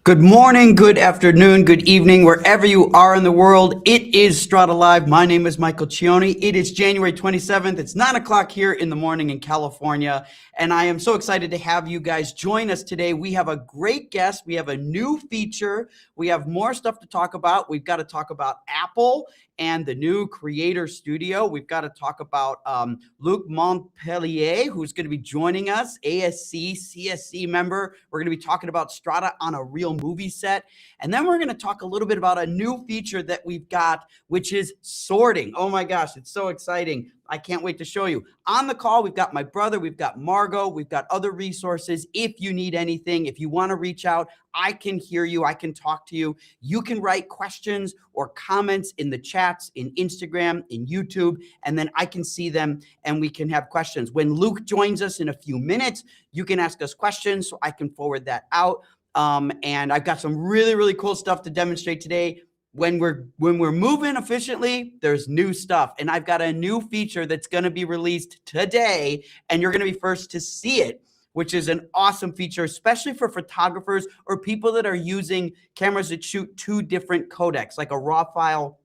Good morning, good afternoon, good evening, wherever you are in the world. It is Strada Live. My name is Michael Cioni. It is January 27th. It's 9 o'clock here in the morning in California. And I am so excited to have you guys join us today. We have a great guest. We have a new feature. We have more stuff to talk about. We've got to talk about Apple and the new Creator Studio. We've got to talk about Luc Montpellier, who's going to be joining us, ASC, CSC member. We're going to be talking about Strada on a real movie set. And then we're going to talk a little bit about a new feature that we've got, which is sorting. Oh my gosh, it's so exciting. I can't wait to show you. On the call, we've got my brother, we've got Margot, we've got other resources. If you need anything, if you want to reach out, I can hear you, I can talk to you. You can write questions or comments in the chats, in Instagram, in YouTube, and then I can see them and we can have questions. When Luke joins us in a few minutes, you can ask us questions so I can forward that out. And I've got some really, really cool stuff to demonstrate today. When we're moving efficiently, there's new stuff. And I've got a new feature that's going to be released today, and you're going to be first to see it, which is an awesome feature, especially for photographers or people that are using cameras that shoot two different codecs, like a RAW file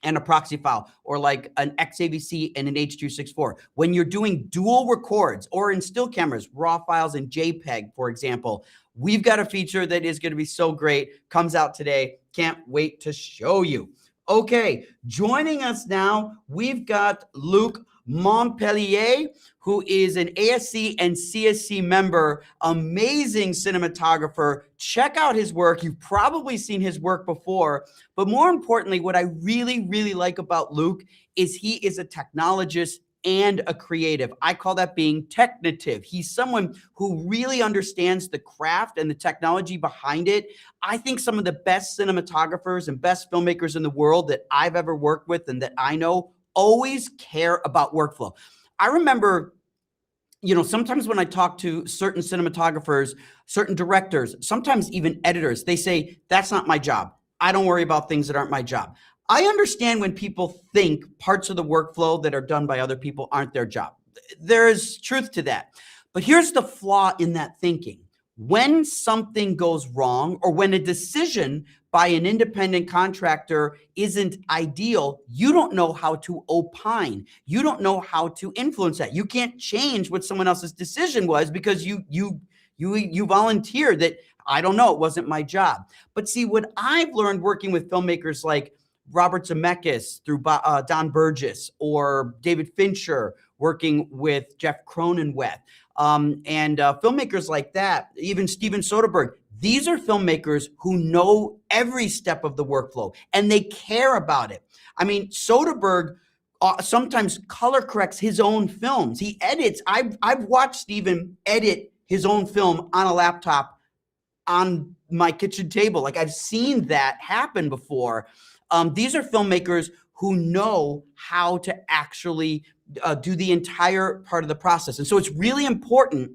and a proxy file, or like an XAVC and an H.264. When you're doing dual records, or in still cameras, RAW files and JPEG, for example, we've got a feature that is going to be so great. Comes out today. Can't wait to show you. Okay, joining us now, we've got Luc Montpellier, who is an ASC and CSC member, amazing cinematographer. Check out his work. You've probably seen his work before, but more importantly, what I really, really like about Luc is he is a technologist and a creative. I call that being technative. He's someone who really understands the craft and the technology behind it. I think some of the best cinematographers and best filmmakers in the world that I've ever worked with and that I know always care about workflow. I remember, sometimes when I talk to certain cinematographers, certain directors, sometimes even editors, they say, that's not my job. I don't worry about things that aren't my job. I understand when people think parts of the workflow that are done by other people aren't their job. There's truth to that. But here's the flaw in that thinking. When something goes wrong, or when a decision by an independent contractor isn't ideal, you don't know how to opine. You don't know how to influence that. You can't change what someone else's decision was because you volunteered that, I don't know, it wasn't my job. But see, what I've learned working with filmmakers like Robert Zemeckis through Don Burgess, or David Fincher working with Jeff Cronenweth, and filmmakers like that, even Steven Soderbergh. These are filmmakers who know every step of the workflow and they care about it. I mean, Soderbergh sometimes color corrects his own films. He edits. I've watched Steven edit his own film on a laptop on my kitchen table. Like, I've seen that happen before. These are filmmakers who know how to actually do the entire part of the process. And so it's really important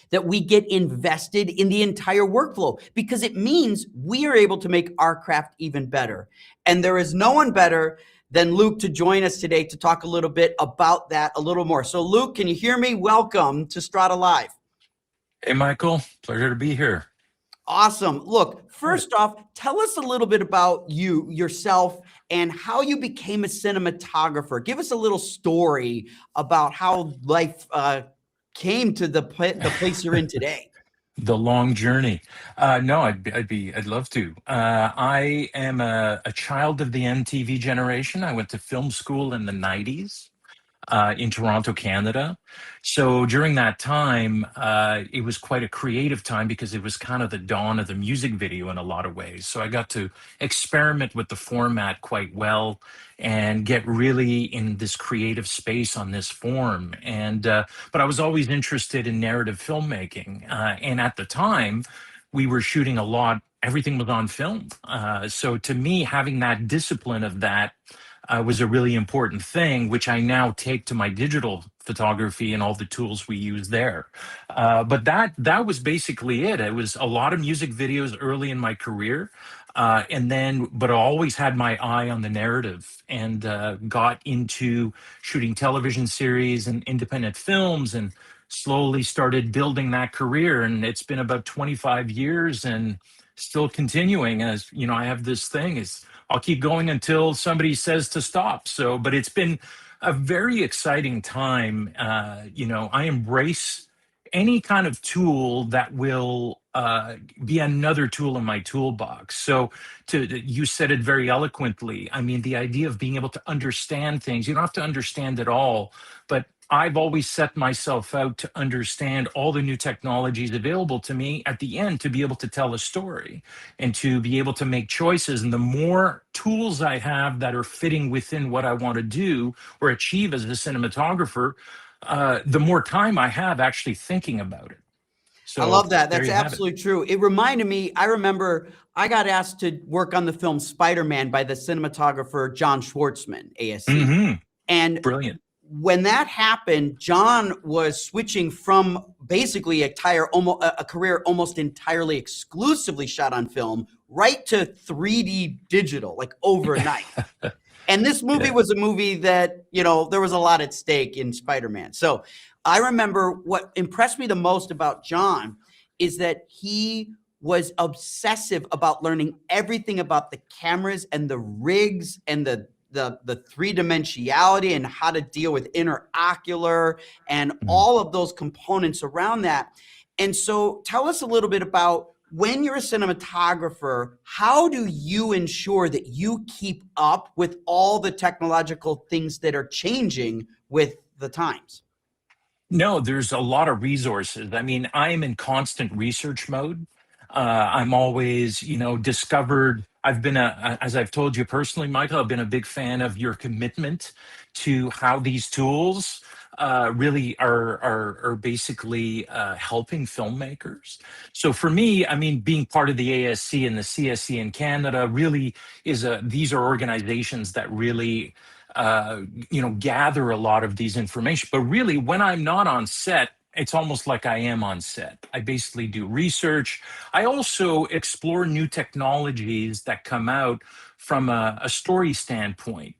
that we get invested in the entire workflow, because it means we are able to make our craft even better. And there is no one better than Luc to join us today to talk a little bit about that a little more. So Luc, can you hear me? Welcome to Strada Live. Hey, Michael, pleasure to be here. Awesome. Look, first off, tell us a little bit about yourself, and how you became a cinematographer. Give us a little story about how life came to the place you're in today. The long journey. No, I'd love to. I am a child of the MTV generation. I went to film school in the 90s. In Toronto, Canada. So during that time, it was quite a creative time because it was kind of the dawn of the music video in a lot of ways. So I got to experiment with the format quite well and get really in this creative space on this form. And but I was always interested in narrative filmmaking. And at the time, we were shooting a lot. Everything was on film. So to me, having that discipline of that was a really important thing, which I now take to my digital photography and all the tools we use there. But that was basically it. It was a lot of music videos early in my career. But I always had my eye on the narrative, and got into shooting television series and independent films, and slowly started building that career. And it's been about 25 years, and still continuing. As you know, I have this thing is I'll keep going until somebody says to stop. So, but it's been a very exciting time. I embrace any kind of tool that will be another tool in my toolbox. So, you said it very eloquently. I mean, the idea of being able to understand things, you don't have to understand it all, but I've always set myself out to understand all the new technologies available to me at the end to be able to tell a story and to be able to make choices. And the more tools I have that are fitting within what I want to do or achieve as a cinematographer, the more time I have actually thinking about it. I So love that. there That's you have it. absolutely true. It reminded me, I remember I got asked to work on the film Spider-Man by the cinematographer John Schwartzman, ASC. Hmm. And Brilliant. when that happened, John was switching from basically a career almost entirely exclusively shot on film right to 3D digital, like overnight. And this movie Yeah. was a movie that, there was a lot at stake in Spider-Man. So I remember what impressed me the most about John is that he was obsessive about learning everything about the cameras and the rigs and the three-dimensionality and how to deal with interocular and Mm. all of those components around that. And so tell us a little bit about when you're a cinematographer, how do you ensure that you keep up with all the technological things that are changing with the times? No, there's a lot of resources. I mean, I am in constant research mode. I'm always, discovered. I've been as I've told you personally, Michael, I've been a big fan of your commitment to how these tools really are basically helping filmmakers. So for me, I mean, being part of the ASC and the CSC in Canada really these are organizations that really gather a lot of these information. But really, when I'm not on set, it's almost like I am on set. I basically do research. I also explore new technologies that come out from a story standpoint,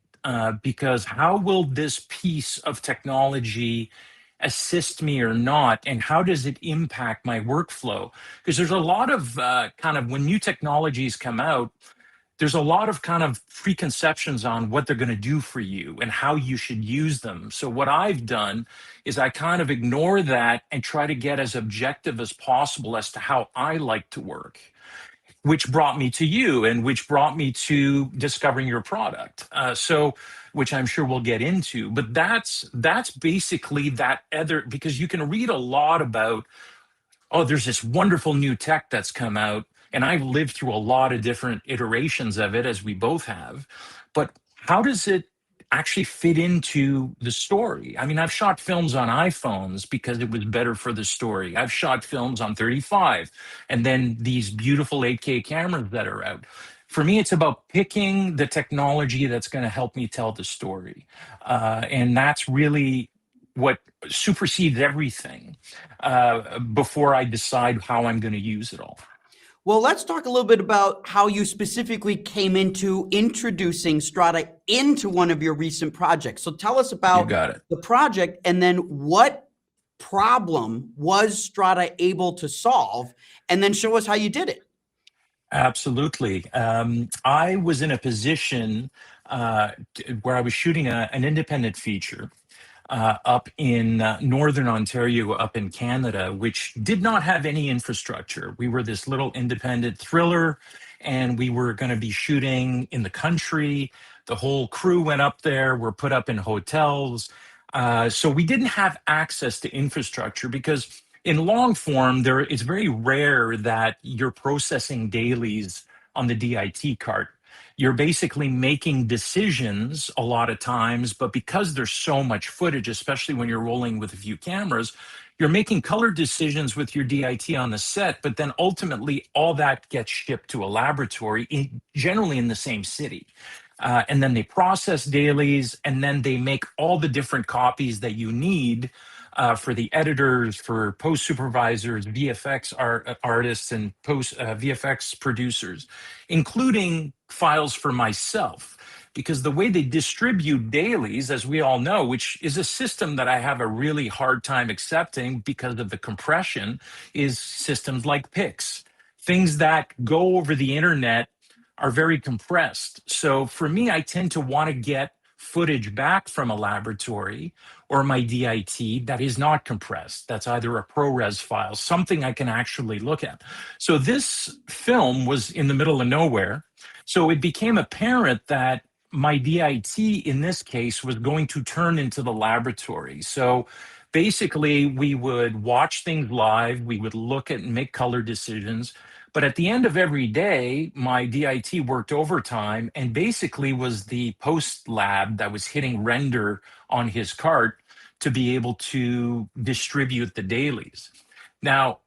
because how will this piece of technology assist me or not, and how does it impact my workflow? Because there's a lot of kind of when new technologies come out, there's a lot of kind of preconceptions on what they're going to do for you and how you should use them. So what I've done is I kind of ignore that and try to get as objective as possible as to how I like to work, which brought me to you and which brought me to discovering your product. Which I'm sure we'll get into, but that's basically that other, because you can read a lot about, oh, there's this wonderful new tech that's come out. And I've lived through a lot of different iterations of it, as we both have. But how does it actually fit into the story? I mean, I've shot films on iPhones because it was better for the story. I've shot films on 35 and then these beautiful 8K cameras that are out. For me, it's about picking the technology that's going to help me tell the story. And that's really what supersedes everything before I decide how I'm going to use it all. Well, let's talk a little bit about how you specifically came into introducing Strada into one of your recent projects. So tell us You about got it. the project and then what problem was Strada able to solve, and then show us how you did it. Absolutely. I was in a position where I was shooting an independent feature up in northern Ontario, up in Canada, which did not have any infrastructure. We were this little independent thriller, and we were going to be shooting in the country. The whole crew went up there, were put up in hotels. So we didn't have access to infrastructure because in long form, it's very rare that you're processing dailies on the DIT cart. You're basically making decisions a lot of times, but because there's so much footage, especially when you're rolling with a few cameras, you're making color decisions with your DIT on the set, but then ultimately all that gets shipped to a laboratory, generally in the same city. And then they process dailies, and then they make all the different copies that you need for the editors, for post supervisors, VFX artists, and post VFX producers, including files for myself. Because the way they distribute dailies, as we all know, which is a system that I have a really hard time accepting because of the compression, is systems like Pix. Things that go over the internet are very compressed. So for me, I tend to want to get footage back from a laboratory or my DIT that is not compressed. That's either a ProRes file, something I can actually look at. So this film was in the middle of nowhere. So it became apparent that my DIT in this case was going to turn into the laboratory. So basically, we would watch things live, we would look at and make color decisions. But at the end of every day, my DIT worked overtime and basically was the post lab that was hitting render on his cart to be able to distribute the dailies. Now,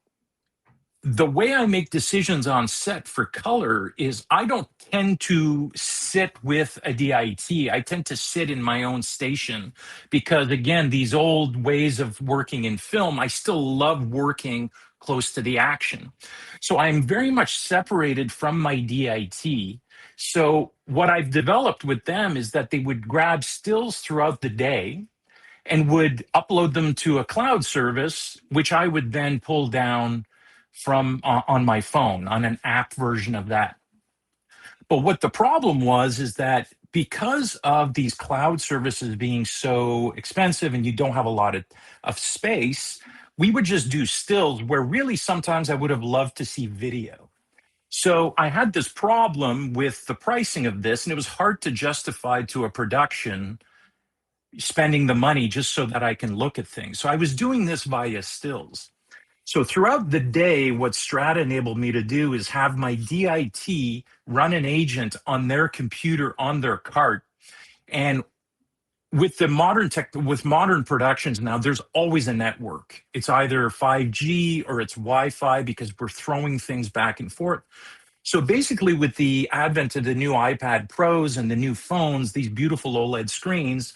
the way I make decisions on set for color is I don't tend to sit with a DIT. I tend to sit in my own station because, again, these old ways of working in film, I still love working close to the action. So I'm very much separated from my DIT. So what I've developed with them is that they would grab stills throughout the day and would upload them to a cloud service, which I would then pull down from on my phone on an app version of that. But what the problem was is that because of these cloud services being so expensive and you don't have a lot of space, we would just do stills where really sometimes I would have loved to see video. So I had this problem with the pricing of this, and it was hard to justify to a production spending the money just so that I can look at things. So I was doing this via stills. So throughout the day, what Strada enabled me to do is have my DIT run an agent on their computer on their cart. And with the modern productions now, there's always a network. It's either 5G or it's Wi-Fi because we're throwing things back and forth. So basically, with the advent of the new iPad Pros and the new phones, these beautiful OLED screens,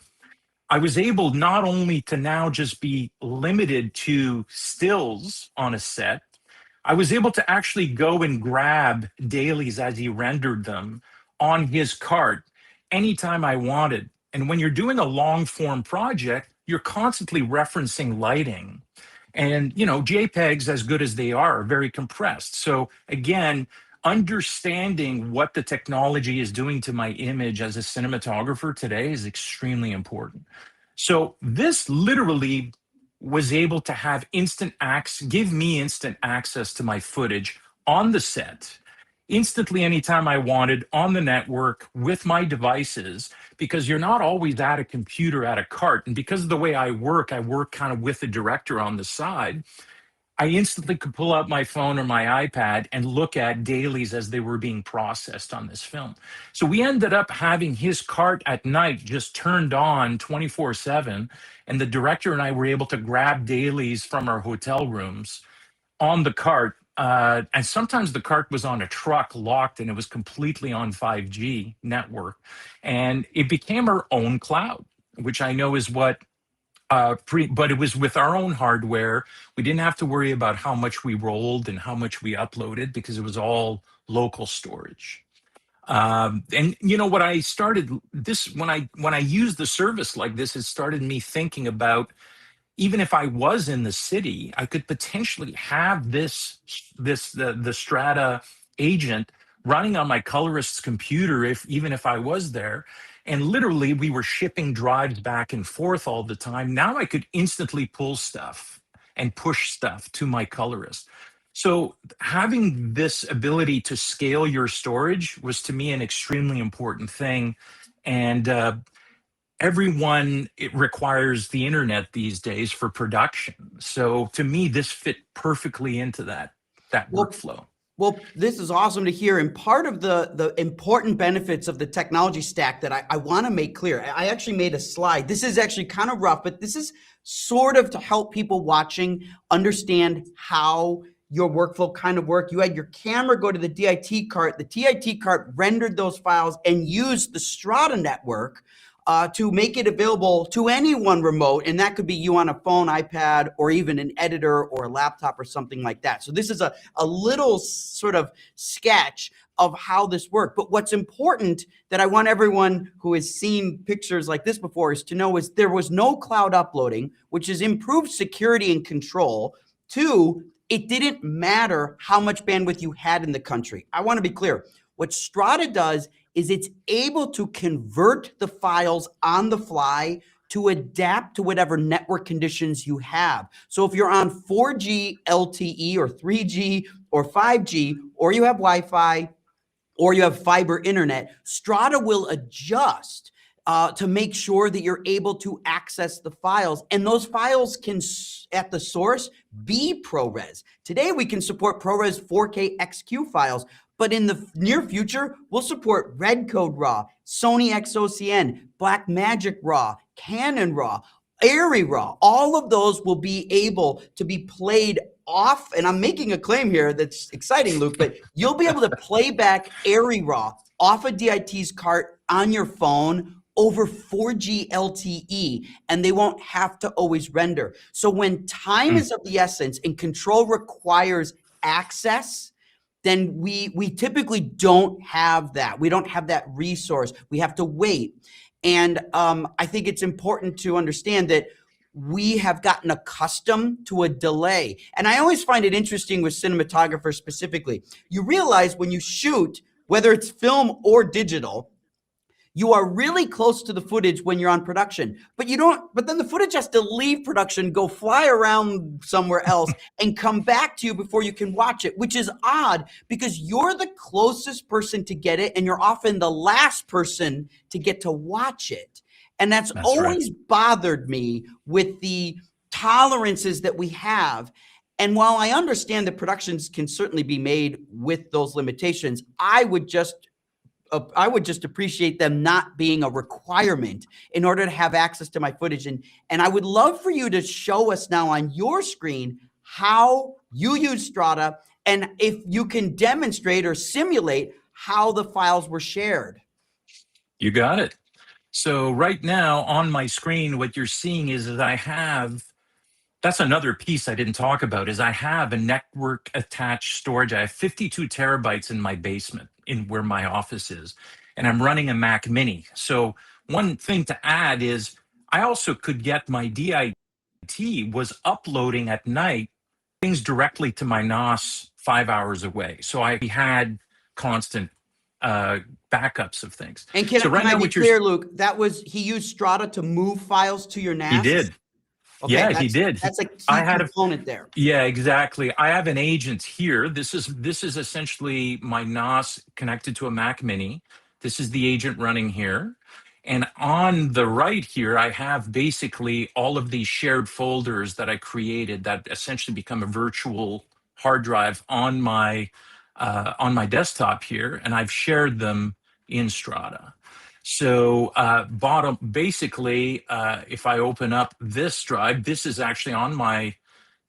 I was able not only to now just be limited to stills on a set, I was able to actually go and grab dailies as he rendered them on his cart anytime I wanted. And when you're doing a long form project, you're constantly referencing lighting. And, JPEGs, as good as they are very compressed. So again, understanding what the technology is doing to my image as a cinematographer today is extremely important. So this literally was able to have give me instant access to my footage on the set, instantly anytime I wanted, on the network with my devices, because you're not always at a computer at a cart. And because of the way I work kind of with the director on the side. I instantly could pull out my phone or my iPad and look at dailies as they were being processed on this film. So we ended up having his cart at night just turned on 24/7. And the director and I were able to grab dailies from our hotel rooms on the cart. And sometimes the cart was on a truck locked and it was completely on 5G network. And it became our own cloud, which I know is what but it was with our own hardware. We didn't have to worry about how much we rolled and how much we uploaded because it was all local storage. And what I started this when I used the service like this, it started me thinking about, even if I was in the city, I could potentially have the Strada agent running on my colorist's computer even if I was there. And literally, we were shipping drives back and forth all the time. Now I could instantly pull stuff and push stuff to my colorist. So having this ability to scale your storage was, to me, an extremely important thing. And it requires the internet these days for production. So to me, this fit perfectly into that workflow. Well, this is awesome to hear. And part of the important benefits of the technology stack that I want to make clear, I actually made a slide. This is actually kind of rough, but this is sort of to help people watching understand how your workflow kind of work. You had your camera go to the DIT cart. The DIT cart rendered those files and used the Strada network to make it available to anyone remote. And that could be you on a phone, iPad, or even an editor or a laptop or something like that. So this is a little sort of sketch of how this worked. But what's important that I want everyone who has seen pictures like this before is to know is there was no cloud uploading, which has improved security and control. Two, it didn't matter how much bandwidth you had in the country. I want to be clear. What Strada does is it's able to convert the files on the fly to adapt to whatever network conditions you have. So if you're on 4G LTE or 3G or 5G, or you have Wi-Fi, or you have fiber internet, Strada will adjust to make sure that you're able to access the files. And those files can, at the source, be ProRes. Today, we can support ProRes 4K XQ files, but in the near future, we'll support Red Code RAW, Sony XOCN, Blackmagic RAW, Canon RAW, Airy RAW. All of those will be able to be played off, and I'm making a claim here that's exciting, Luke, but you'll be able to play back Airy RAW off a DIT's cart on your phone over 4G LTE, and they won't have to always render. So when time is of the essence and control requires access, then we typically don't have that. We don't have that resource. We have to wait. And I think it's important to understand that we have gotten accustomed to a delay. And I always find it interesting with Cinematographer specifically. You realize when you shoot, whether it's film or digital, you are really close to the footage when you're on production, but then the footage has to leave production, go fly around somewhere else and come back to you before you can watch it, which is odd because you're the closest person to get it and you're often the last person to get to watch it. And that's always bothered me with the tolerances that we have. And while I understand that productions can certainly be made with those limitations, I would just appreciate them not being a requirement in order to have access to my footage. And I would love for you to show us now on your screen how you use Strada and if you can demonstrate or simulate how the files were shared. You got it. So right now on my screen, what you're seeing is that that's another piece I didn't talk about, is I have a network attached storage. I have 52 terabytes in my basement in where my office is, and I'm running a Mac Mini. So one thing to add is I also could get my DIT was uploading at night things directly to my NOS 5 hours away. So I had constant backups of things. And can I be clear, Luke, he used Strada to move files to your NAS? He did. Okay, yeah, he did. That's a key component there. Yeah, exactly. I have an agent here. This is essentially my NOS connected to a Mac Mini. This is the agent running here. And on the right here, I have basically all of these shared folders that I created that essentially become a virtual hard drive on my desktop here, and I've shared them in Strada. So basically, if I open up this drive, this is actually on my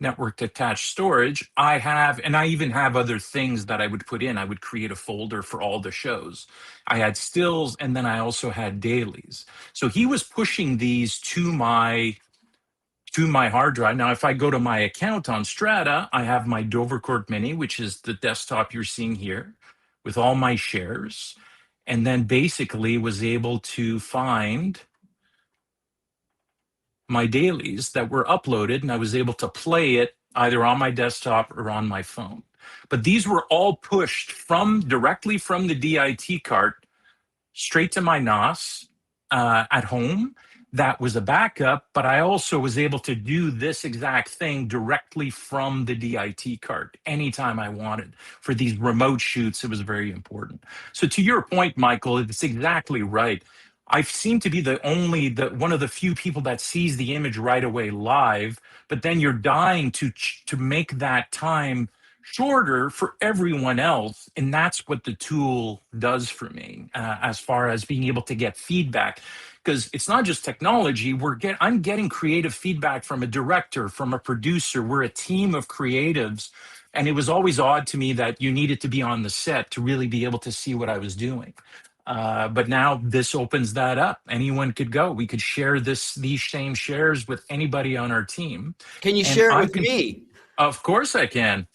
network attached storage. And I even have other things that I would put in. I would create a folder for all the shows. I had stills, and then I also had dailies. So he was pushing these to my hard drive. Now, if I go to my account on Strada, I have my Dovercourt Mini, which is the desktop you're seeing here, with all my shares. And then basically was able to find my dailies that were uploaded, and I was able to play it either on my desktop or on my phone. But these were all pushed directly from the DIT cart straight to my NOS at home. That was a backup, but I also was able to do this exact thing directly from the DIT cart anytime I wanted. For these remote shoots, it was very important. So to your point, Michael, it's exactly right. I seem to be one of the few people that sees the image right away live, but then you're dying to make that time shorter for everyone else. And that's what the tool does for me, as far as being able to get feedback. Because it's not just technology. I'm getting creative feedback from a director, from a producer. We're a team of creatives. And it was always odd to me that you needed to be on the set to really be able to see what I was doing. But now this opens that up. Anyone could go. We could share these same shares with anybody on our team. Can you share it with me? Of course I can.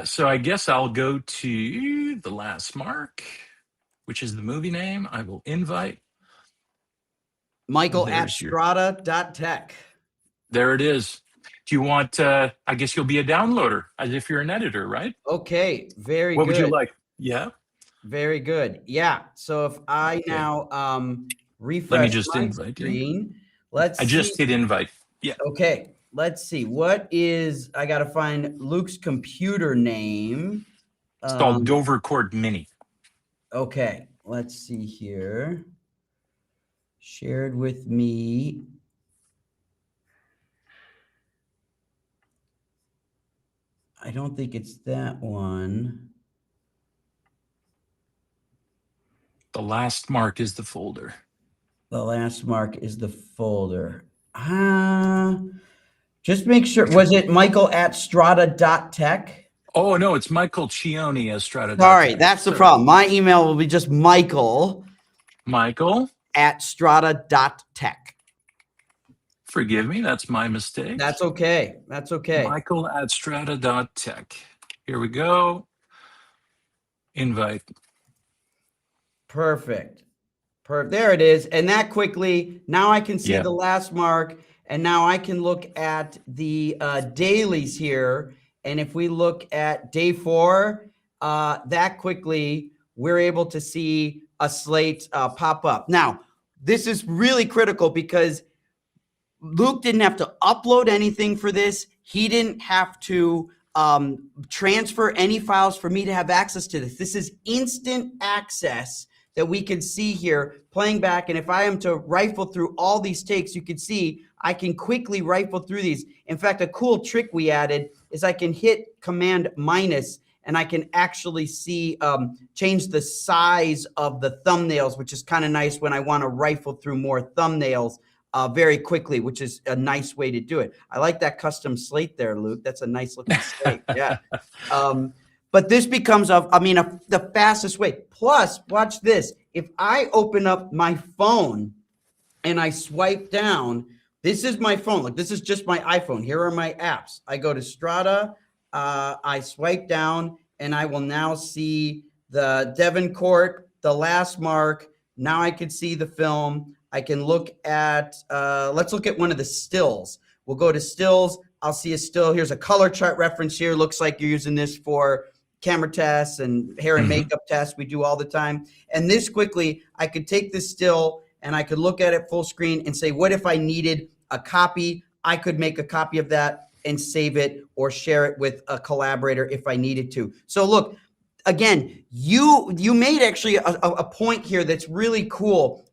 So I guess I'll go to The Last Mark, which is the movie name. I will invite Michael at strada.tech. There it is. Do you want, I guess you'll be a downloader as if you're an editor, right? Okay, very What would you good. like? Yeah. Very good. Yeah. So if I Okay. now Let me refresh just my invite you. screen, let's I see. just hit invite. Yeah. Okay, let's see. What is, I got to find Luke's computer name. It's called Dover Court Mini. Okay, let's see here. Shared with me. I don't think it's that one. The last mark is the folder. The last mark is the folder. Just make sure, was it Michael at strada.tech? Oh, no, it's Michael Cioni as Strada. Sorry, that's the problem. My email will be just Michael at strada.tech. Forgive me, that's my mistake. That's okay. That's okay. Michael at strada.tech. Here we go. Invite. Perfect. There it is. And that quickly, now I can see the last mark. And now I can look at the dailies here. And if we look at day 4, that quickly, we're able to see a slate pop up. Now, this is really critical because Luke didn't have to upload anything for this. He didn't have to transfer any files for me to have access to this. This is instant access that we can see here playing back. And if I am to rifle through all these takes, you can see I can quickly rifle through these. In fact, a cool trick we added is I can hit Command minus and I can actually see, change the size of the thumbnails, which is kind of nice when I want to rifle through more thumbnails very quickly, which is a nice way to do it. I like that custom slate there, Luke. That's a nice looking slate. Yeah. But this becomes, the fastest way. Plus, watch this. If I open up my phone and I swipe down, this is my phone. Look, this is just my iPhone. Here are my apps. I go to Strada. I swipe down, and I will now see the Devon Court, the last mark. Now I can see the film. I can look at, let's look at one of the stills. We'll go to stills. I'll see a still. Here's a color chart reference here. Looks like you're using this for camera tests and hair and makeup tests we do all the time. And this quickly, I could take this still and I could look at it full screen and say, what if I needed a copy? I could make a copy of that and save it or share it with a collaborator if I needed to. So look, again, you made actually a point here that's really cool.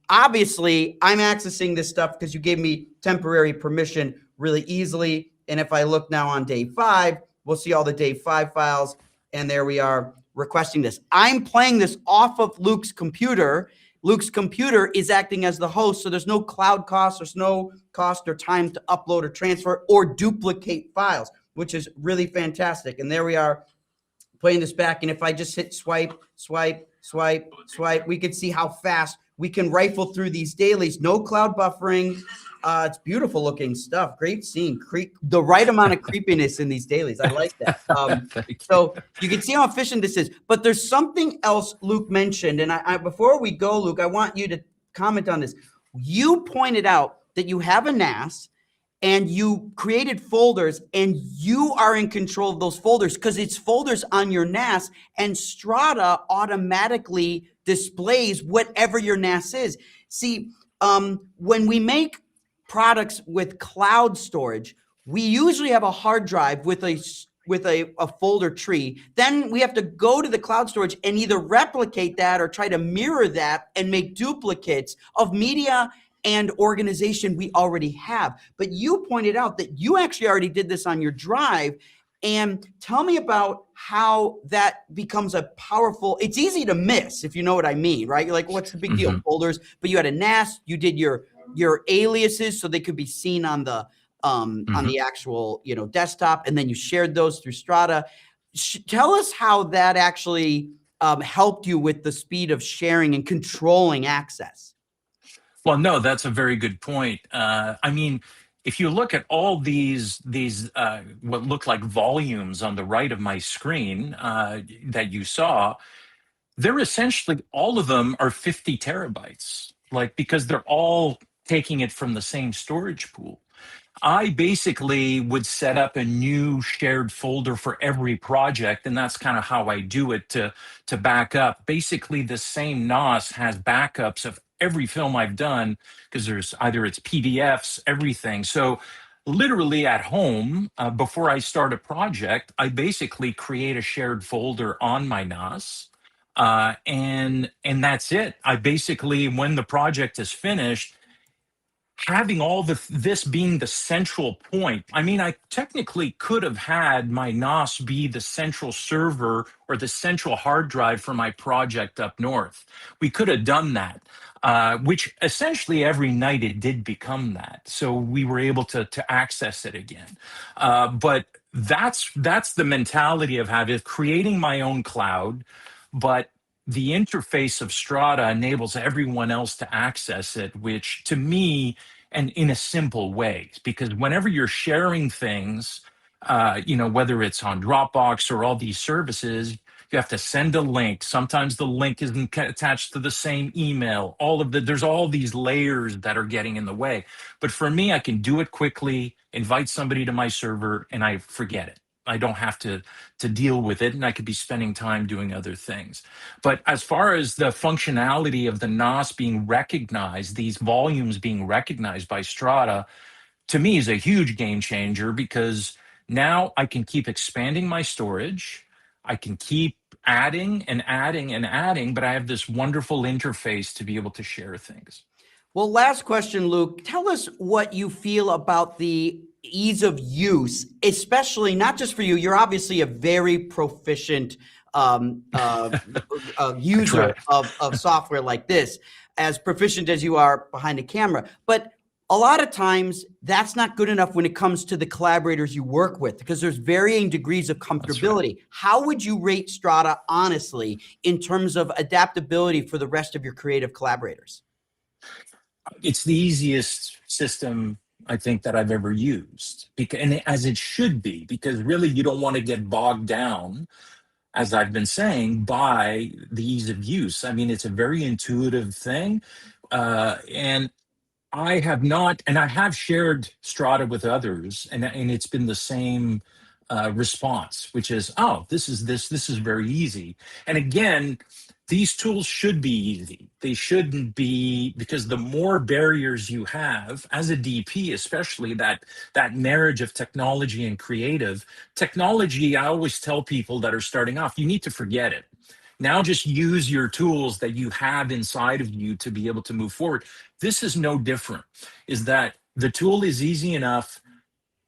Obviously, I'm accessing this stuff because you gave me temporary permission really easily. And if I look now on day 5, we'll see all the day 5 files. And there we are requesting this. I'm playing this off of Luke's computer. Luke's computer is acting as the host. So there's no cloud cost. There's no cost or time to upload or transfer or duplicate files, which is really fantastic. And there we are playing this back. And if I just hit swipe, swipe, swipe, swipe, we can see how fast we can rifle through these dailies. No cloud buffering. It's beautiful looking stuff. Great scene. The right amount of creepiness in these dailies. I like that. So you can see how efficient this is. But there's something else Luke mentioned. And before we go, Luke, I want you to comment on this. You pointed out that you have a NAS and you created folders and you are in control of those folders because it's folders on your NAS and Strada automatically displays whatever your NAS is. See, when we make products with cloud storage, we usually have a hard drive with a folder tree. Then we have to go to the cloud storage and either replicate that or try to mirror that and make duplicates of media and organization we already have. But you pointed out that you actually already did this on your drive. And tell me about how that becomes a powerful, it's easy to miss if you know what I mean, right? You're like, what's the big deal? Folders, but you had a NAS, you did your aliases so they could be seen on the actual, desktop, and then you shared those through Strada. Tell us how that actually helped you with the speed of sharing and controlling access. Well, no, that's a very good point. I mean, if you look at all these what look like volumes on the right of my screen that you saw, they're essentially, all of them are 50 terabytes, like, because they're all taking it from the same storage pool. I basically would set up a new shared folder for every project, and that's kind of how I do it to back up. Basically, the same NOS has backups of every film I've done because there's either it's PDFs, everything. So literally at home, before I start a project, I basically create a shared folder on my NOS. And that's it. I basically, when the project is finished, having all this being the central point. I mean, I technically could have had my NOS be the central server or the central hard drive for my project up north. We could have done that, which essentially every night it did become that. So we were able to access it again. But that's the mentality of having creating my own cloud, but the interface of Strada enables everyone else to access it, which to me, and in a simple way, because whenever you're sharing things, whether it's on Dropbox or all these services, you have to send a link. Sometimes the link isn't attached to the same email. There's all these layers that are getting in the way. But for me, I can do it quickly, invite somebody to my server, and I forget it. I don't have to deal with it, and I could be spending time doing other things. But as far as the functionality of the NOS being recognized, these volumes being recognized by Strada, to me is a huge game changer because now I can keep expanding my storage. I can keep adding and adding and adding, but I have this wonderful interface to be able to share things. Well, last question, Luke. Tell us what you feel about the ease of use, especially not just for you. You're obviously a very proficient user of software like this, as proficient as you are behind the camera. But a lot of times that's not good enough when it comes to the collaborators you work with, because there's varying degrees of comfortability. Right. How would you rate Strada, honestly, in terms of adaptability for the rest of your creative collaborators? It's the easiest system I think that I've ever used, and as it should be, because really you don't want to get bogged down, as I've been saying, by the ease of use. I mean, it's a very intuitive thing, and I have not, and I have shared Strada with others, and it's been the same response, which is, oh, this is very easy. And again, these tools should be easy. They shouldn't be, because the more barriers you have as a DP, especially that marriage of technology and creative technology, I always tell people that are starting off, you need to forget it. Now just use your tools that you have inside of you to be able to move forward. This is no different, is that the tool is easy enough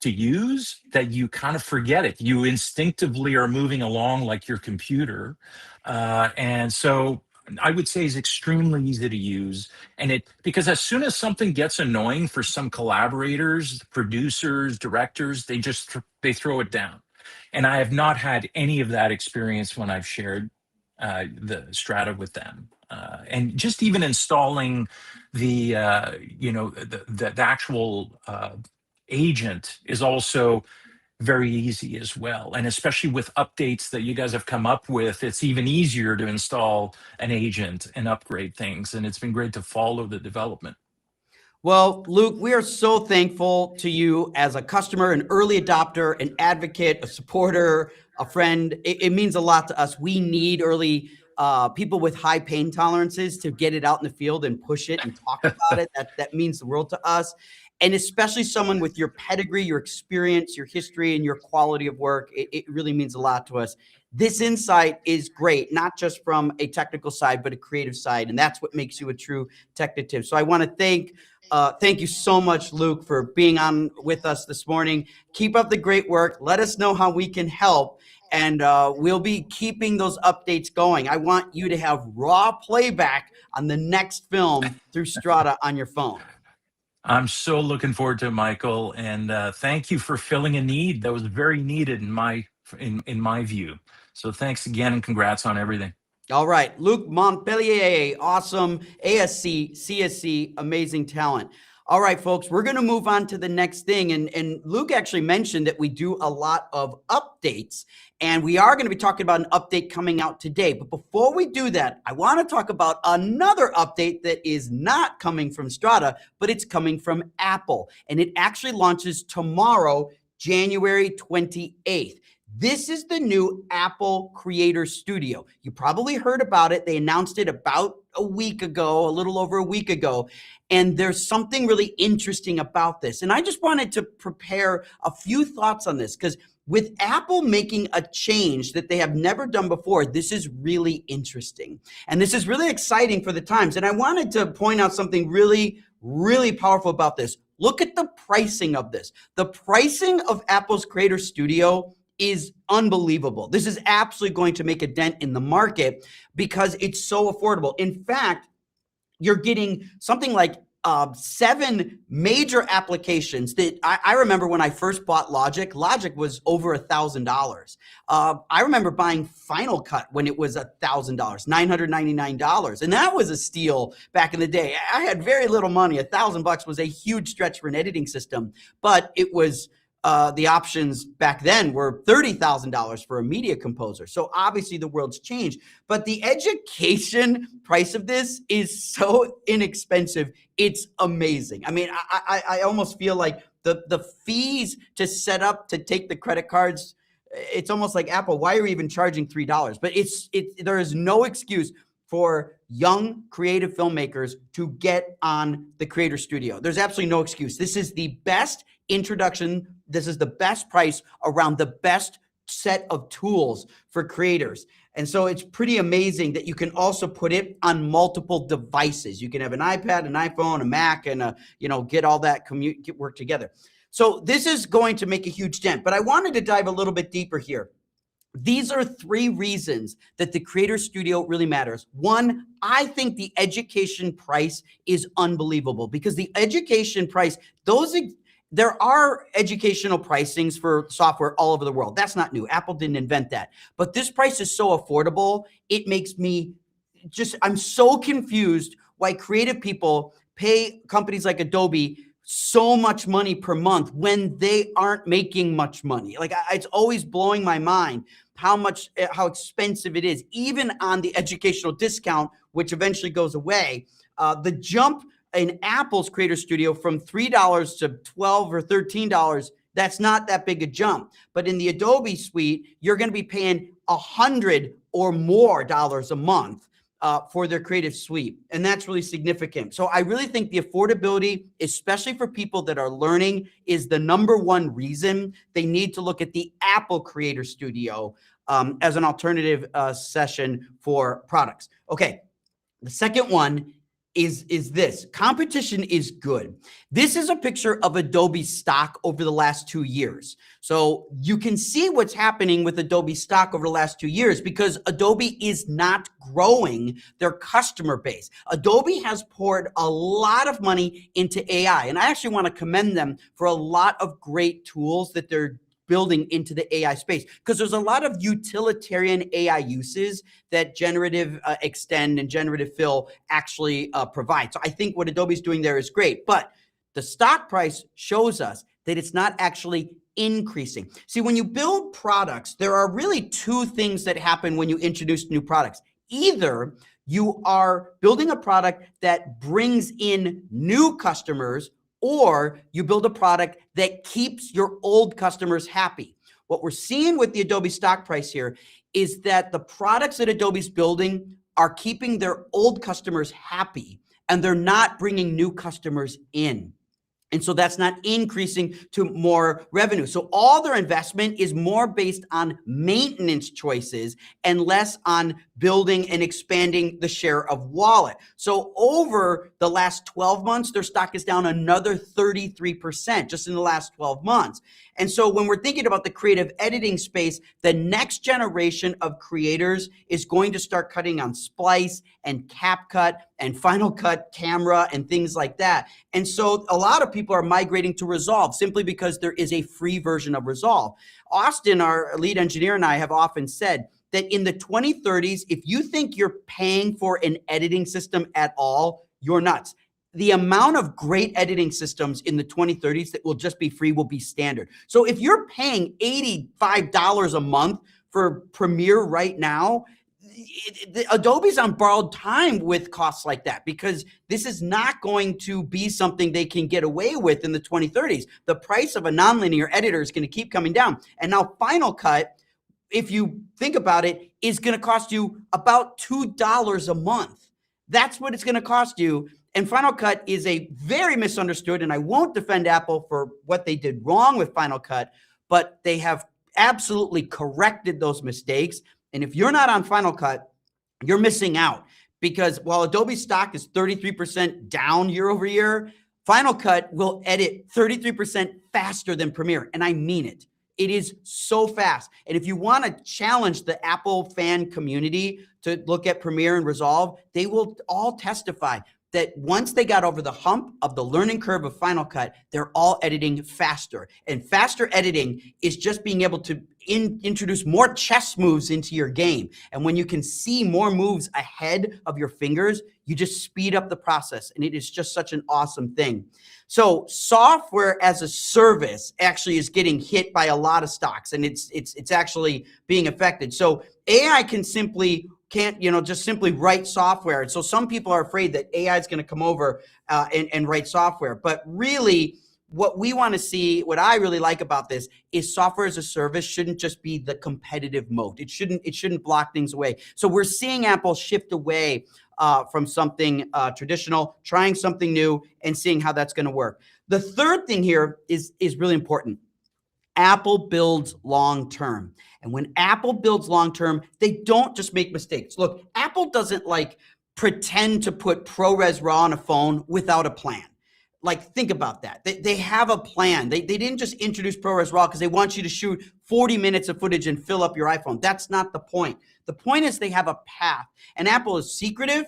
to use that you kind of forget it. You instinctively are moving along like your computer. And so I would say is extremely easy to use. And because as soon as something gets annoying for some collaborators, producers, directors, they throw it down. And I have not had any of that experience when I've shared the Strada with them. And just even installing the actual agent is also very easy as well. And especially with updates that you guys have come up with, it's even easier to install an agent and upgrade things. And it's been great to follow the development. Well, Luc, we are so thankful to you as a customer, an early adopter, an advocate, a supporter, a friend. It means a lot to us. We need early people with high pain tolerances to get it out in the field and push it and talk about it. That means the world to us. And especially someone with your pedigree, your experience, your history, and your quality of work, it really means a lot to us. This insight is great, not just from a technical side, but a creative side. And that's what makes you a true technative. So I want to thank you so much, Luc, for being on with us this morning. Keep up the great work. Let us know how we can help. And we'll be keeping those updates going. I want you to have raw playback on the next film through Strada on your phone. I'm so looking forward to it, Michael, and thank you for filling a need that was very needed in my view. So thanks again, and congrats on everything. All right, Luc Montpellier, awesome ASC, CSC, amazing talent. All right, folks, we're going to move on to the next thing. And Luke actually mentioned that we do a lot of updates, and we are going to be talking about an update coming out today. But before we do that, I want to talk about another update that is not coming from Strada, but it's coming from Apple. And it actually launches tomorrow, January 28th. This is the new Apple Creator Studio. You probably heard about it. They announced it about a week ago, a little over a week ago. And there's something really interesting about this. And I just wanted to prepare a few thoughts on this, because with Apple making a change that they have never done before, this is really interesting. And this is really exciting for the times. And I wanted to point out something really, really powerful about this. Look at the pricing of this. The pricing of Apple's Creator Studio is unbelievable. This is absolutely going to make a dent in the market because it's so affordable. In fact, you're getting something like 7 major applications that I remember when I first bought Logic. Logic was over $1,000. I remember buying Final Cut when it was $1,000, $999, and that was a steal back in the day. I had very little money. $1,000 was a huge stretch for an editing system, but it was the options back then were $30,000 for a media composer. So obviously the world's changed, but the education price of this is so inexpensive. It's amazing. I mean, I almost feel like the fees to set up, to take the credit cards, it's almost like, Apple, why are you even charging $3? But there is no excuse for young creative filmmakers to get on the Creator Studio. There's absolutely no excuse. This is the best introduction. This is the best price around the best set of tools for creators. And so it's pretty amazing that you can also put it on multiple devices. You can have an iPad, an iPhone, a Mac, and get all that work together. So this is going to make a huge dent, but I wanted to dive a little bit deeper here. These are 3 reasons that the Creator Studio really matters. 1, I think the education price is unbelievable, because the education price, there are educational pricings for software all over the world. That's not new. Apple didn't invent that. But this price is so affordable, it makes me I'm so confused why creative people pay companies like Adobe so much money per month when they aren't making much money. Like, it's always blowing my mind how expensive it is, even on the educational discount, which eventually goes away. The jump in Apple's Creator Studio from $3 to $12 or $13, that's not that big a jump. But in the Adobe suite, you're going to be paying $100 or more a month for their creative suite. And that's really significant. So I really think the affordability, especially for people that are learning, is the #1 reason they need to look at the Apple Creator Studio as an alternative session for products. Okay, the second one is this. Competition is good. This is a picture of Adobe stock over the last 2 years. So you can see what's happening with Adobe stock over the last 2 years, because Adobe is not growing their customer base. Adobe has poured a lot of money into AI, and I actually want to commend them for a lot of great tools that they're building into the AI space, because there's a lot of utilitarian AI uses that generative extend and generative fill actually provide. So I think what Adobe's doing there is great, but the stock price shows us that it's not actually increasing. See, when you build products, there are really 2 things that happen when you introduce new products. Either you are building a product that brings in new customers, or you build a product that keeps your old customers happy. What we're seeing with the Adobe stock price here is that the products that Adobe's building are keeping their old customers happy, and they're not bringing new customers in. And so that's not increasing to more revenue. So all their investment is more based on maintenance choices and less on building and expanding the share of wallet. So over the last 12 months, their stock is down another 33% just in the last 12 months. And so when we're thinking about the creative editing space, the next generation of creators is going to start cutting on Splice and CapCut and Final Cut Camera and things like that. And so a lot of people are migrating to Resolve simply because there is a free version of Resolve. Austin, our lead engineer, and I have often said that in the 2030s, if you think you're paying for an editing system at all, you're nuts. the amount of great editing systems in the 2030s that will just be free will be standard. So if you're paying $85 a month for Premiere right now, Adobe's on borrowed time with costs like that, because this is not going to be something they can get away with in the 2030s. The price of a nonlinear editor is going to keep coming down. And now Final Cut, if you think about it, is going to cost you about $2 a month. That's what it's going to cost you. And Final Cut is a very misunderstood, and I won't defend Apple for what they did wrong with Final Cut, but they have absolutely corrected those mistakes. And if you're not on Final Cut, you're missing out, because while Adobe stock is 33% down year over year, Final Cut will edit 33% faster than Premiere. And I mean it. It is so fast. And if you want to challenge the Apple fan community to look at Premiere and Resolve, they will all testify that once they got over the hump of the learning curve of Final Cut, they're all editing faster. And faster editing is just being able to introduce more chess moves into your game. And when you can see more moves ahead of your fingers, you just speed up the process. And it is just such an awesome thing. So software as a service actually is getting hit by a lot of stocks, and it's actually being affected. So AI can't just simply write software. And so some people are afraid that AI is going to come over and write software. But really, what we want to see, what I really like about this, is software as a service shouldn't just be the competitive mode. It shouldn't block things away. So we're seeing Apple shift away from something traditional, trying something new, and seeing how that's going to work. The third thing here is really important. Apple builds long-term. And when Apple builds long-term, they don't just make mistakes. Look, Apple doesn't pretend to put ProRes RAW on a phone without a plan. Think about that. They have a plan. They didn't just introduce ProRes RAW because they want you to shoot 40 minutes of footage and fill up your iPhone. That's not the point. The point is they have a path. And Apple is secretive,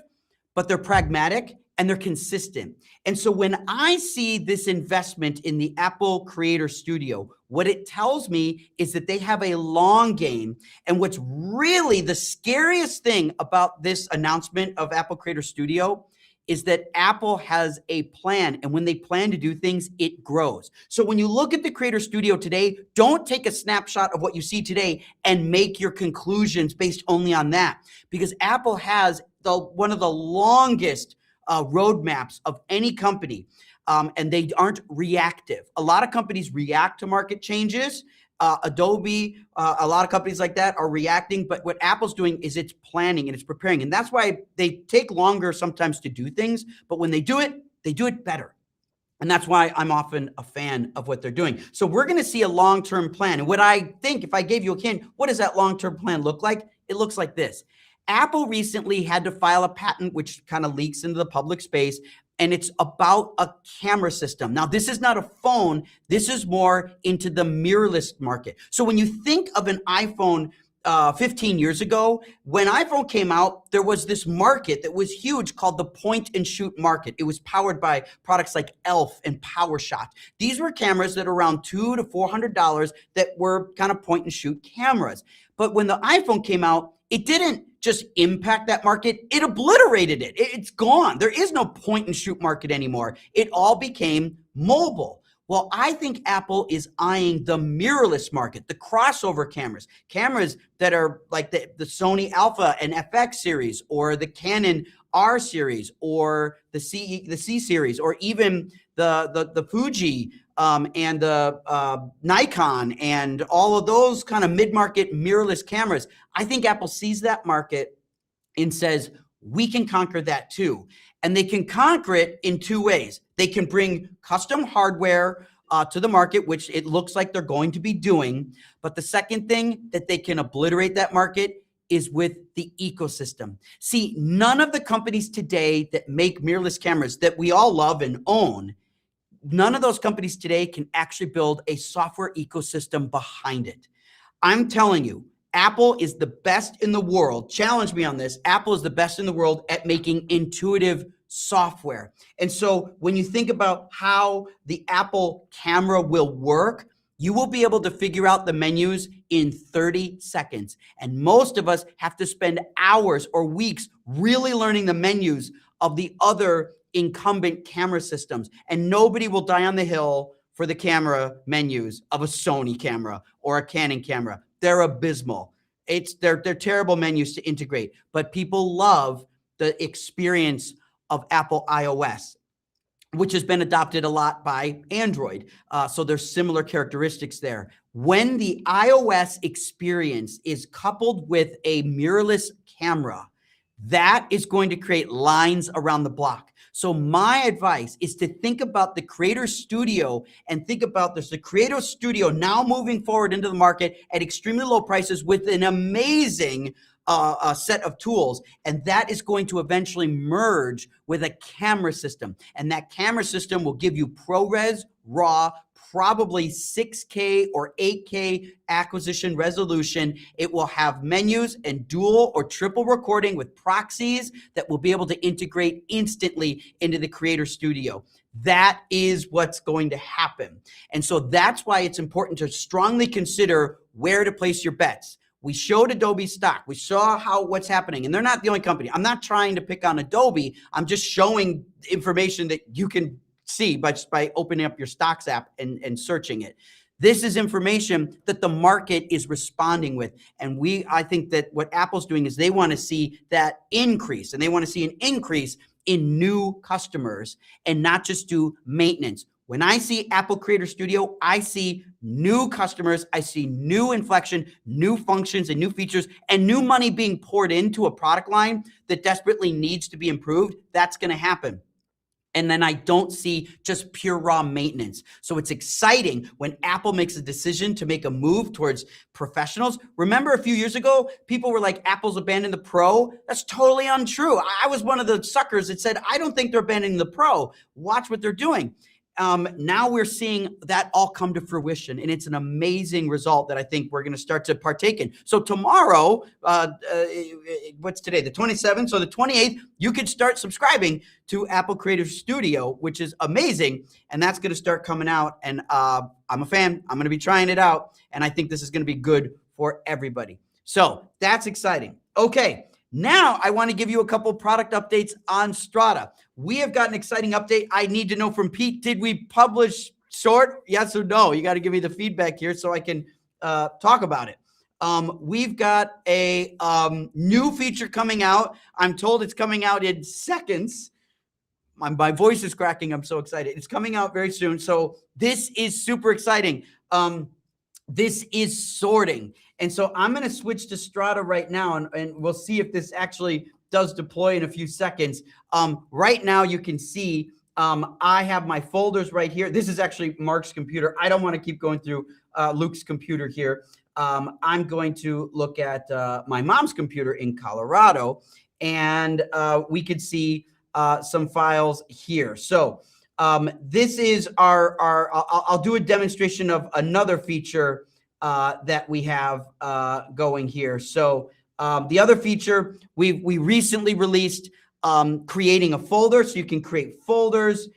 but they're pragmatic and they're consistent. And so when I see this investment in the Apple Creator Studio, what it tells me is that they have a long game. And what's really the scariest thing about this announcement of Apple Creator Studio is that Apple has a plan. And when they plan to do things, it grows. So when you look at the Creator Studio today, don't take a snapshot of what you see today and make your conclusions based only on that. Because Apple has one of the longest roadmaps of any company, and they aren't reactive. A lot of companies react to market changes. Adobe, a lot of companies like that are reacting, but what Apple's doing is it's planning and it's preparing. And that's why they take longer sometimes to do things, but when they do it better. And that's why I'm often a fan of what they're doing. So we're going to see a long-term plan. And what I think, if I gave you a hint, what does that long-term plan look like? It looks like this. Apple recently had to file a patent, which kind of leaks into the public space, and it's about a camera system. Now, this is not a phone. This is more into the mirrorless market. So when you think of an iPhone 15 years ago, when iPhone came out, there was this market that was huge called the point and shoot market. It was powered by products like ELF and PowerShot. These were cameras that are around $200 to $400 that were kind of point and shoot cameras. But when the iPhone came out, it didn't just impact that market, it obliterated it. It's gone. There is no point and shoot market anymore. It all became mobile. Well, I think Apple is eyeing the mirrorless market, the crossover cameras that are like the Sony Alpha and FX series, or the Canon R series, or the C series, or even the Fuji and the Nikon, and all of those kind of mid-market mirrorless cameras. I think Apple sees that market and says, we can conquer that too. And they can conquer it in two ways. They can bring custom hardware to the market, which it looks like they're going to be doing. But the second thing that they can obliterate that market is with the ecosystem. See, none of the companies today that make mirrorless cameras that we all love and own, none of those companies today can actually build a software ecosystem behind it. I'm telling you, Apple is the best in the world. Challenge me on this. Apple is the best in the world at making intuitive software. And so when you think about how the Apple camera will work, you will be able to figure out the menus in 30 seconds. And most of us have to spend hours or weeks really learning the menus of the other incumbent camera systems, and nobody will die on the hill for the camera menus of a Sony camera or a Canon camera. They're abysmal. They're terrible menus to integrate, but people love the experience of Apple iOS, which has been adopted a lot by Android. So there's similar characteristics there. When the iOS experience is coupled with a mirrorless camera, that is going to create lines around the block. So my advice is to think about the Creator Studio and think about this. The Creator Studio now moving forward into the market at extremely low prices with an amazing set of tools, and that is going to eventually merge with a camera system, and that camera system will give you ProRes, RAW, probably 6K or 8K acquisition resolution. It will have menus and dual or triple recording with proxies that will be able to integrate instantly into the Creator Studio. That is what's going to happen. And so that's why it's important to strongly consider where to place your bets. We showed Adobe stock. We saw what's happening, and they're not the only company. I'm not trying to pick on Adobe. I'm just showing information that you can see by opening up your stocks app and searching it. This is information that the market is responding with. And I think that what Apple's doing is they want to see that increase, and they want to see an increase in new customers and not just do maintenance. When I see Apple Creator Studio, I see new customers, I see new inflection, new functions and new features, and new money being poured into a product line that desperately needs to be improved. That's going to happen. And then I don't see just pure raw maintenance. So it's exciting when Apple makes a decision to make a move towards professionals. Remember a few years ago, people were like, Apple's abandoned the Pro. That's totally untrue. I was one of the suckers that said, I don't think they're abandoning the Pro. Watch what they're doing. Now we're seeing that all come to fruition, and it's an amazing result that I think we're going to start to partake in. So tomorrow, what's today, the 27th? So the 28th, you could start subscribing to Apple Creative Studio, which is amazing, and that's going to start coming out, and I'm a fan. I'm going to be trying it out, and I think this is going to be good for everybody. So that's exciting. Okay. Now I want to give you a couple product updates on Strada. We have got an exciting update. I need to know from Pete, did we publish short? Yes or no? You got to give me the feedback here so I can talk about it. We've got a new feature coming out. I'm told it's coming out in seconds. My voice is cracking. I'm so excited. It's coming out very soon. So this is super exciting. This is sorting. And so I'm going to switch to Strada right now, and we'll see if this actually does deploy in a few seconds. Right now, you can see I have my folders right here. This is actually Mark's computer. I don't want to keep going through Luke's computer here. I'm going to look at my mom's computer in Colorado, and we could see some files here. So this is I'll do a demonstration of another feature that we have going here. So the other feature we recently released, creating a folder, so you can create folders,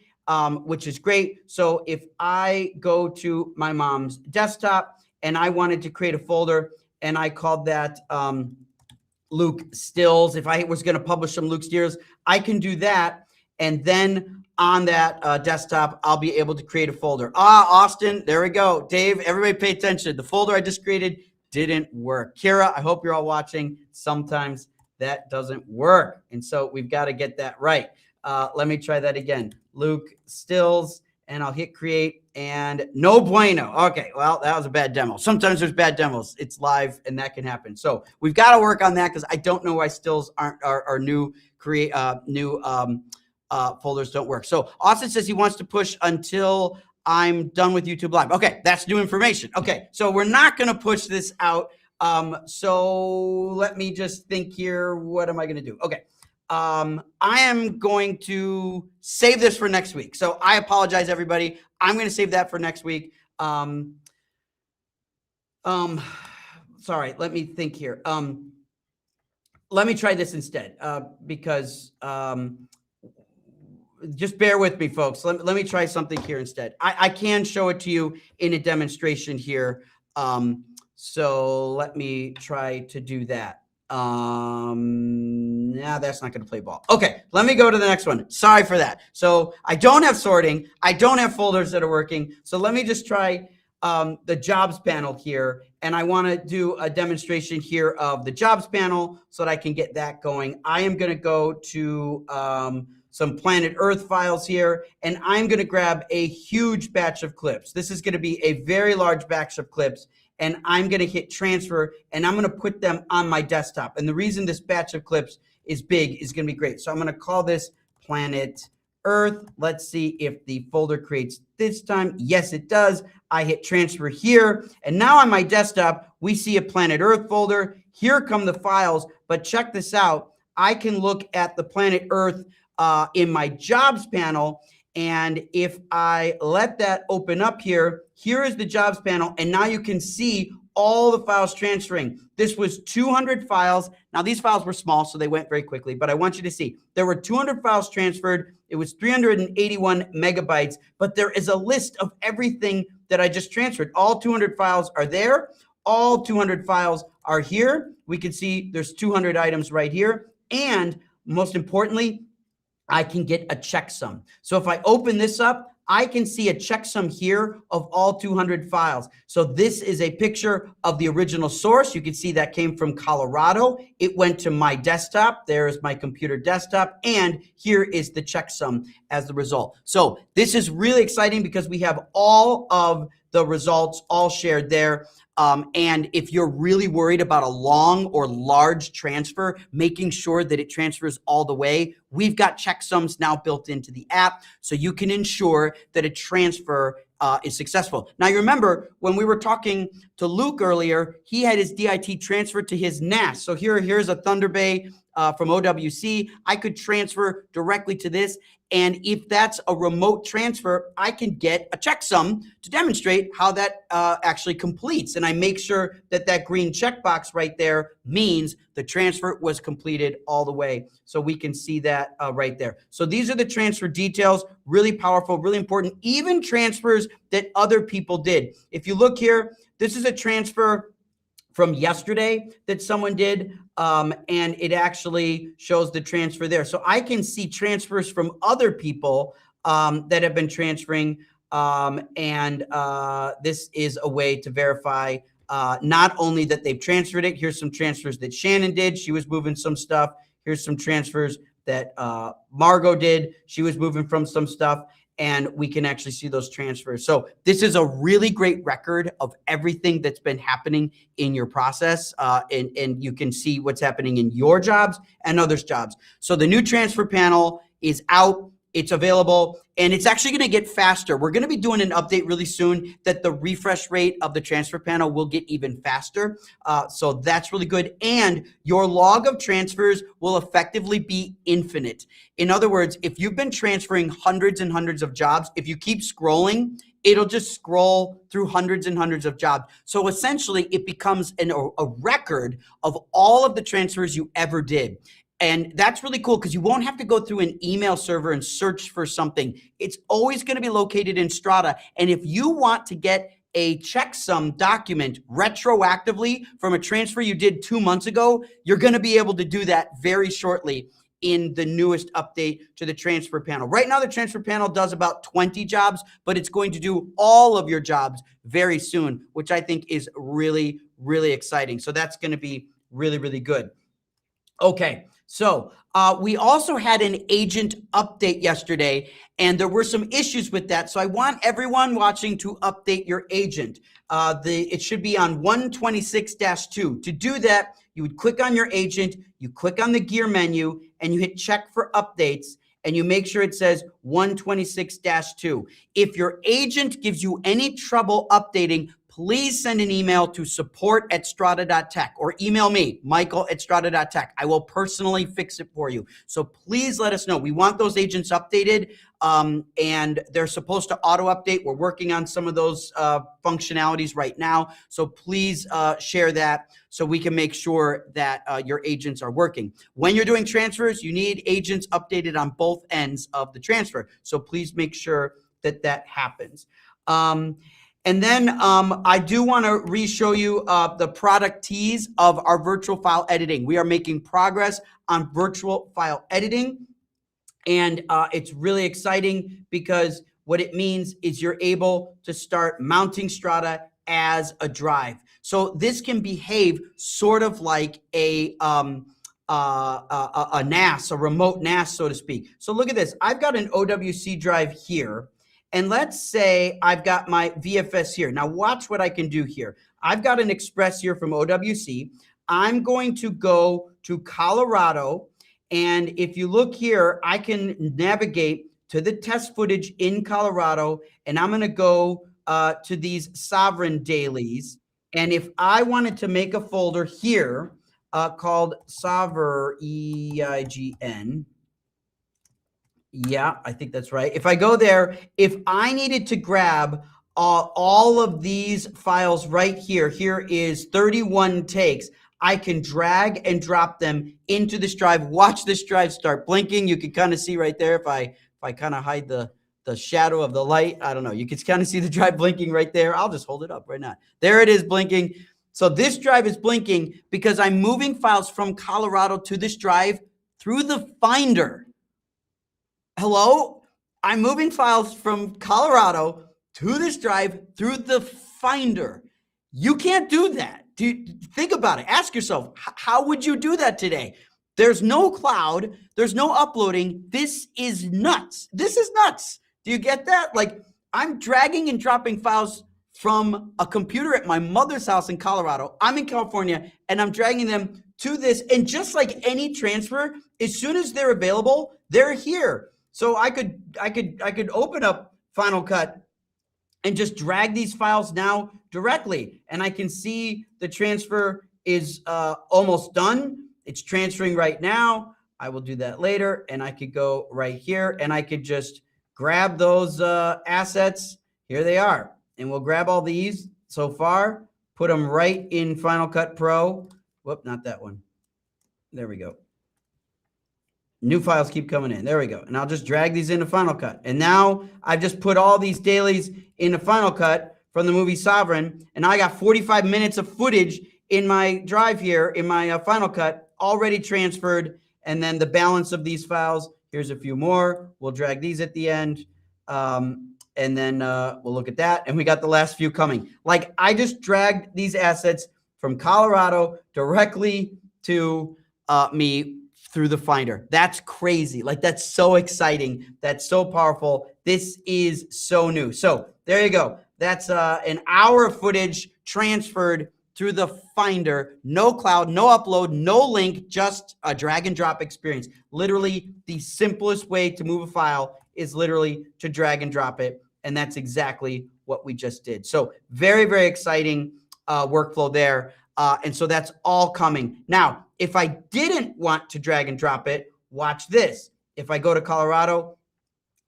which is great. So if I go to my mom's desktop and I wanted to create a folder and I called that Luke Stills, if I was going to publish some Luke Stills, I can do that. And then on that desktop, I'll be able to create a folder. Austin, there we go. Dave, everybody pay attention. The folder I just created didn't work. Kira, I hope you're all watching. Sometimes that doesn't work. And so we've got to get that right. Let me try that again. Luke Stills, and I'll hit create, and no bueno. Okay, well, that was a bad demo. Sometimes there's bad demos. It's live, and that can happen. So we've got to work on that because I don't know why stills are new folders don't work. So Austin says he wants to push until I'm done with YouTube Live. Okay, that's new information. Okay, so we're not going to push this out. So let me just think here. What am I going to do? Okay, I am going to save this for next week. So I apologize, everybody. I'm going to save that for next week. Sorry, let me think here. Let me try this instead because just bear with me, folks. Let me try something here instead. I can show it to you in a demonstration here. So let me try to do that. Nah, that's not going to play ball. Okay, let me go to the next one. Sorry for that. So I don't have sorting. I don't have folders that are working. So let me just try the jobs panel here. And I want to do a demonstration here of the jobs panel so that I can get that going. I am going to go to some Planet Earth files here, and I'm going to grab a huge batch of clips. This is going to be a very large batch of clips, and I'm going to hit transfer, and I'm going to put them on my desktop. And the reason this batch of clips is big is going to be great. So I'm going to call this Planet Earth. Let's see if the folder creates this time. Yes, it does. I hit transfer here, and now on my desktop, we see a Planet Earth folder. Here come the files, but check this out. I can look at the Planet Earth in my jobs panel, and if I let that open up here, here is the jobs panel, and now you can see all the files transferring. This was 200 files. Now, these files were small, so they went very quickly, but I want you to see there were 200 files transferred. It was 381 megabytes, but there is a list of everything that I just transferred. All 200 files are there. All 200 files are here. We can see there's 200 items right here. And most importantly, I can get a checksum. So if I open this up, I can see a checksum here of all 200 files. So this is a picture of the original source. You can see that came from Colorado. It went to my desktop. There is my computer desktop. And here is the checksum as the result. So this is really exciting because we have all of the results all shared there. And if you're really worried about a long or large transfer, making sure that it transfers all the way, we've got checksums now built into the app so you can ensure that a transfer is successful. Now, you remember when we were talking to Luke earlier, he had his DIT transferred to his NAS. So here's a Thunder Bay from OWC. I could transfer directly to this. And if that's a remote transfer, I can get a checksum to demonstrate how that actually completes. And I make sure that that green checkbox right there means the transfer was completed all the way. So we can see that right there. So these are the transfer details, really powerful, really important, even transfers that other people did. If you look here, this is a transfer from yesterday that someone did, and it actually shows the transfer there. So I can see transfers from other people that have been transferring, and this is a way to verify not only that they've transferred it. Here's some transfers that Shannon did. She was moving some stuff. Here's some transfers that Margot did. She was moving from some stuff. And we can actually see those transfers. So this is a really great record of everything that's been happening in your process. And you can see what's happening in your jobs and others' jobs. So the new transfer panel is out. It's available, and it's actually going to get faster. We're going to be doing an update really soon that the refresh rate of the transfer panel will get even faster. So that's really good. And your log of transfers will effectively be infinite. In other words, if you've been transferring hundreds and hundreds of jobs, if you keep scrolling, it'll just scroll through hundreds and hundreds of jobs. So essentially, it becomes a record of all of the transfers you ever did. And that's really cool because you won't have to go through an email server and search for something. It's always going to be located in Strada. And if you want to get a checksum document retroactively from a transfer you did 2 months ago, you're going to be able to do that very shortly in the newest update to the transfer panel. Right now, the transfer panel does about 20 jobs, but it's going to do all of your jobs very soon, which I think is really, really exciting. So that's going to be really, really good. Okay. So we also had an agent update yesterday, and there were some issues with that. So I want everyone watching to update your agent. It should be on 126-2. To do that, you would click on your agent, you click on the gear menu, and you hit check for updates, and you make sure it says 126-2. If your agent gives you any trouble updating, please send an email to support@strada.tech or email me, michael@strada.tech. I will personally fix it for you. So please let us know. We want those agents updated, and they're supposed to auto-update. We're working on some of those functionalities right now. So please share that so we can make sure that your agents are working. When you're doing transfers, you need agents updated on both ends of the transfer. So please make sure that that happens. And then I do want to re-show you the product tease of our virtual file editing. We are making progress on virtual file editing. And it's really exciting because what it means is you're able to start mounting Strada as a drive. So this can behave sort of like a NAS, a remote NAS, so to speak. So look at this. I've got an OWC drive here, and let's say I've got my VFS here. Now watch what I can do here. I've got an Express here from OWC. I'm going to go to Colorado, and if you look here, I can navigate to the test footage in Colorado, and I'm going to go to these sovereign dailies. And if I wanted to make a folder here called Sovereign, EIGN, yeah, I think that's right. If I go there, if I needed to grab all of these files right here, here is 31 takes. I can drag and drop them into this drive. Watch this drive start blinking. You can kind of see right there if I kind of hide the shadow of the light. I don't know. You can kind of see the drive blinking right there. I'll just hold it up right now. There it is blinking. So this drive is blinking because I'm moving files from Colorado to this drive through the Finder. Hello? I'm moving files from Colorado to this drive through the Finder. You can't do that. Think about it. Ask yourself, how would you do that today? There's no cloud. There's no uploading. This is nuts. This is nuts. Do you get that? Like, I'm dragging and dropping files from a computer at my mother's house in Colorado. I'm in California, and I'm dragging them to this. And just like any transfer, as soon as they're available, they're here. So I could open up Final Cut and just drag these files now directly. And I can see the transfer is almost done. It's transferring right now. I will do that later. And I could go right here and I could just grab those assets. Here they are. And we'll grab all these so far, put them right in Final Cut Pro. Whoop, not that one. There we go. New files keep coming in. There we go. And I'll just drag these into Final Cut. And now I've just put all these dailies into Final Cut from the movie Sovereign. And I got 45 minutes of footage in my drive here, in my Final Cut, already transferred. And then the balance of these files, here's a few more. We'll drag these at the end. And then we'll look at that. And we got the last few coming. Like, I just dragged these assets from Colorado directly to me through the Finder. That's crazy. Like, that's so exciting. That's so powerful. This is so new. So there you go. That's an hour of footage transferred through the Finder. No cloud, no upload, no link, just a drag and drop experience. Literally, the simplest way to move a file is literally to drag and drop it. And that's exactly what we just did. So very, very exciting workflow there. And so that's all coming. Now, if I didn't want to drag and drop it, watch this. If I go to Colorado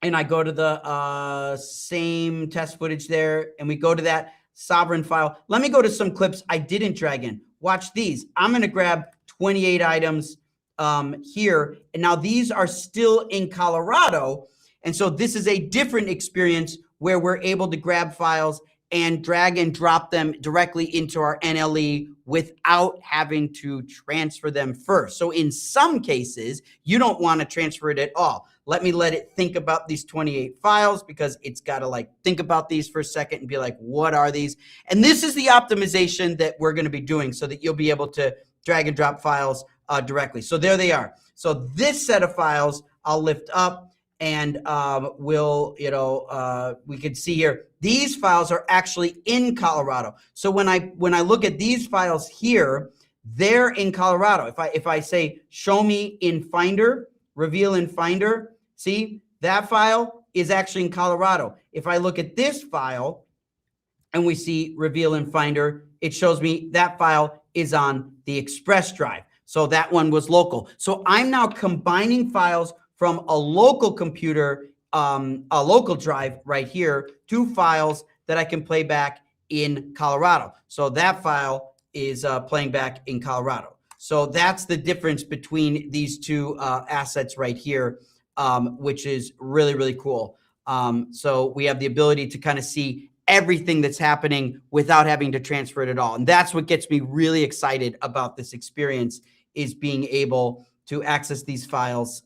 and I go to the same test footage there, and we go to that Sovereign file, let me go to some clips I didn't drag in. Watch these. I'm going to grab 28 items here. And now these are still in Colorado. And so this is a different experience where we're able to grab files and drag and drop them directly into our NLE without having to transfer them first. So in some cases, you don't want to transfer it at all. Let it think about these 28 files, because it's got to like think about these for a second and be like, what are these? And this is the optimization that we're going to be doing so that you'll be able to drag and drop files directly. So there they are. So this set of files I'll lift up, and we can see here, these files are actually in Colorado. So when I look at these files here, they're in Colorado. If I say, show me in Finder, reveal in Finder, see, that file is actually in Colorado. If I look at this file and we see reveal in Finder, it shows me that file is on the Express drive. So that one was local. So I'm now combining files from a local computer, a local drive right here, to files that I can play back in Colorado. So that file is playing back in Colorado. So that's the difference between these two assets right here, which is really, really cool. So we have the ability to kind of see everything that's happening without having to transfer it at all. And that's what gets me really excited about this experience, is being able to access these files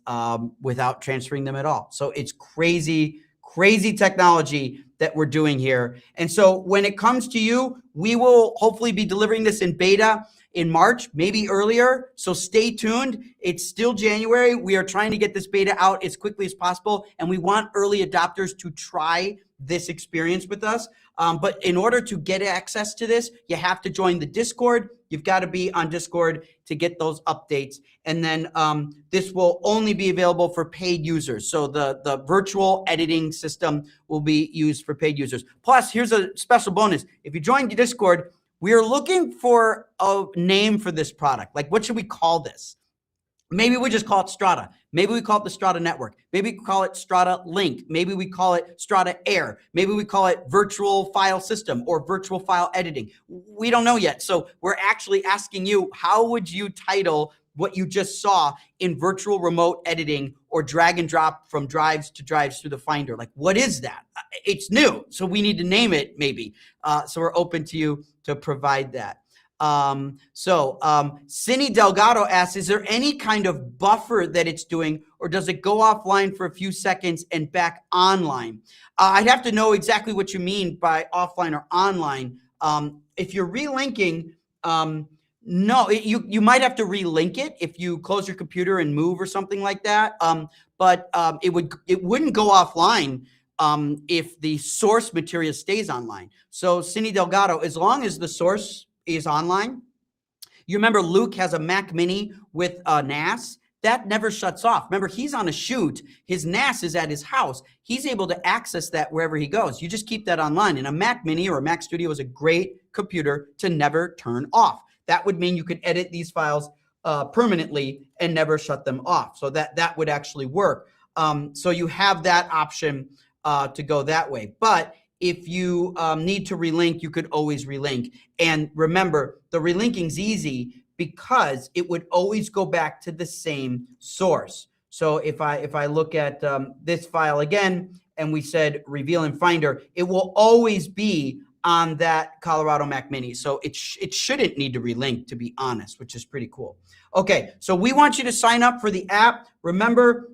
without transferring them at all. So it's crazy, crazy technology that we're doing here. And so when it comes to you, we will hopefully be delivering this in beta in March, maybe earlier. So stay tuned. It's still January. We are trying to get this beta out as quickly as possible. And we want early adopters to try this experience with us. But in order to get access to this, you have to join the Discord. You've got to be on Discord to get those updates. And then this will only be available for paid users. So the virtual editing system will be used for paid users. Plus, here's a special bonus. If you join the Discord, we are looking for a name for this product. Like, what should we call this? Maybe we just call it Strada. Maybe we call it the Strada Network. Maybe we call it Strada Link. Maybe we call it Strada Air. Maybe we call it Virtual File System or Virtual File Editing. We don't know yet. So we're actually asking you, how would you title what you just saw in virtual remote editing or drag and drop from drives to drives through the Finder? Like, what is that? It's new, so we need to name it maybe. So we're open to you to provide that. Cini Delgado asks, is there any kind of buffer that it's doing, or does it go offline for a few seconds and back online? I'd have to know exactly what you mean by offline or online. If you're relinking, no, you might have to relink it if you close your computer and move or something like that. But it wouldn't go offline if the source material stays online. So Cini Delgado, as long as the source is online, you remember Luke has a Mac Mini with a NAS that never shuts off. Remember, he's on a shoot. His NAS is at his house. He's able to access that wherever he goes. You just keep that online. And a Mac Mini or a Mac Studio is a great computer to never turn off. That would mean you could edit these files permanently and never shut them off. So that would actually work. So you have that option to go that way. But if you need to relink, you could always relink. And remember, the relinking's easy because it would always go back to the same source. So if I look at this file again, and we said reveal in Finder, it will always be on that Colorado Mac Mini. So it shouldn't need to relink, to be honest, which is pretty cool. Okay, so we want you to sign up for the app. Remember,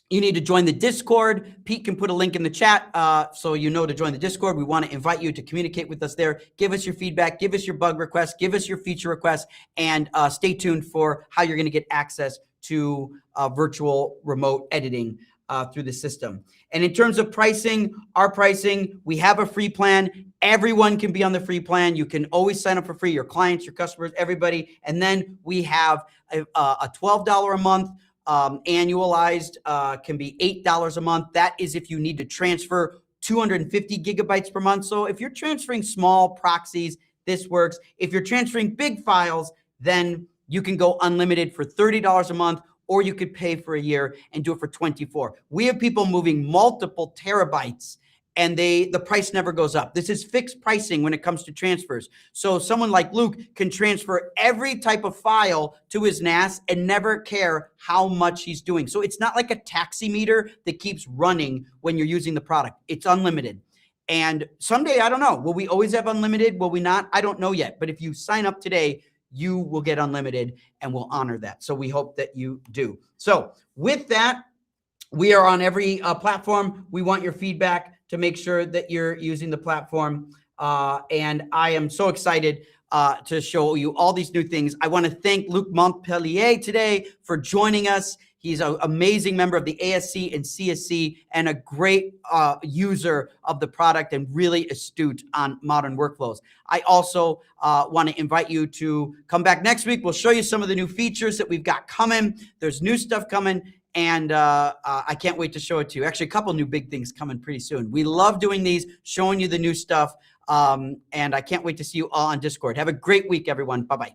you need to join the Discord. Pete can put a link in the chat so you know to join the Discord. We want to invite you to communicate with us there. Give us your feedback. Give us your bug requests. Give us your feature requests. And stay tuned for how you're going to get access to virtual remote editing through the system. And in terms of pricing, our pricing, we have a free plan. Everyone can be on the free plan. You can always sign up for free, your clients, your customers, everybody. And then we have a $12 a month. Annualized can be $8 a month. That is if you need to transfer 250 gigabytes per month. So if you're transferring small proxies, this works. If you're transferring big files, then you can go unlimited for $30 a month, or you could pay for a year and do it for 24. We have people moving multiple terabytes and the price never goes up. This is fixed pricing when it comes to transfers. So someone like Luke can transfer every type of file to his NAS and never care how much he's doing. So it's not like a taxi meter that keeps running when you're using the product. It's unlimited. And someday, I don't know, will we always have unlimited? Will we not? I don't know yet. But if you sign up today, you will get unlimited, and we'll honor that. So we hope that you do. So with that, we are on every platform. We want your feedback to make sure that you're using the platform. And I am so excited to show you all these new things. I want to thank Luc Montpellier today for joining us. He's an amazing member of the ASC and Csc and a great user of the product and really astute on modern workflows. I also want to invite you to come back next week. We'll show you some of the new features that we've got coming. There's new stuff coming. And I can't wait to show it to you. Actually, a couple new big things coming pretty soon. We love doing these, showing you the new stuff. And I can't wait to see you all on Discord. Have a great week, everyone. Bye-bye.